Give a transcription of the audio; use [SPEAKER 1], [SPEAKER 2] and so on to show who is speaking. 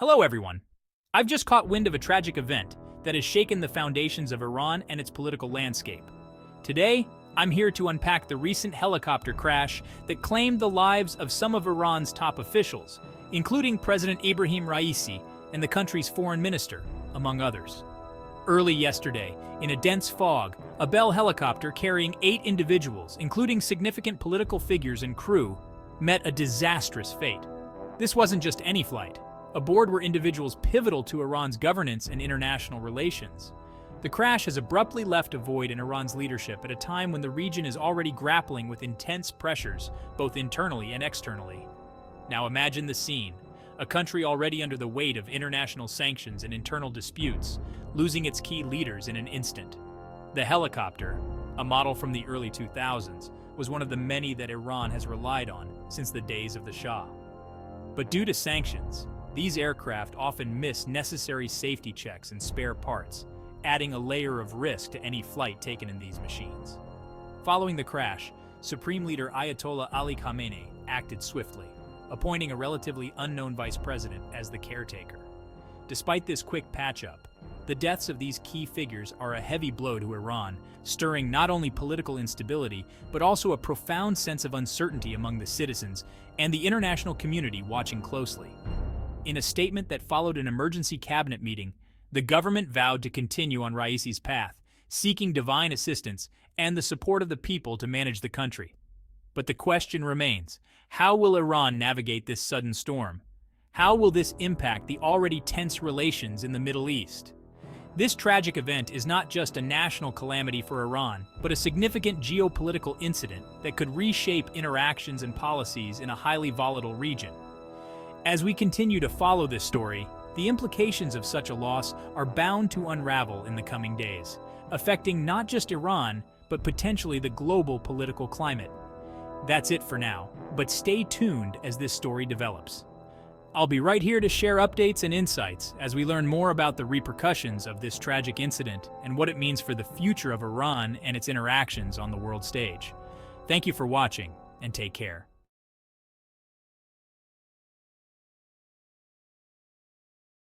[SPEAKER 1] Hello, everyone. I've just caught wind of a tragic event that has shaken the foundations of Iran and its political landscape. Today, I'm here to unpack the recent helicopter crash that claimed the lives of some of Iran's top officials, including President Ebrahim Raisi and the country's foreign minister, among others. Early yesterday, in a dense fog, a Bell helicopter carrying 8 individuals, including significant political figures and crew, met a disastrous fate. This wasn't just any flight. Aboard were individuals pivotal to Iran's governance and international relations. The crash has abruptly left a void in Iran's leadership at a time when the region is already grappling with intense pressures, both internally and externally. Now imagine the scene. A country already under the weight of international sanctions and internal disputes, losing its key leaders in an instant. The helicopter, a model from the early 2000s, was one of the many that Iran has relied on since the days of the Shah. But due to sanctions, these aircraft often miss necessary safety checks and spare parts, adding a layer of risk to any flight taken in these machines. Following the crash, Supreme Leader Ayatollah Ali Khamenei acted swiftly, appointing a relatively unknown vice president as the caretaker. Despite this quick patch-up, the deaths of these key figures are a heavy blow to Iran, stirring not only political instability, but also a profound sense of uncertainty among the citizens and the international community watching closely. In a statement that followed an emergency cabinet meeting, the government vowed to continue on Raisi's path, seeking divine assistance and the support of the people to manage the country. But the question remains, how will Iran navigate this sudden storm? How will this impact the already tense relations in the Middle East? This tragic event is not just a national calamity for Iran, but a significant geopolitical incident that could reshape interactions and policies in a highly volatile region. As we continue to follow this story, the implications of such a loss are bound to unravel in the coming days, affecting not just Iran, but potentially the global political climate. That's it for now, but stay tuned as this story develops. I'll be right here to share updates and insights as we learn more about the repercussions of this tragic incident and what it means for the future of Iran and its interactions on the world stage. Thank you for watching, and take care.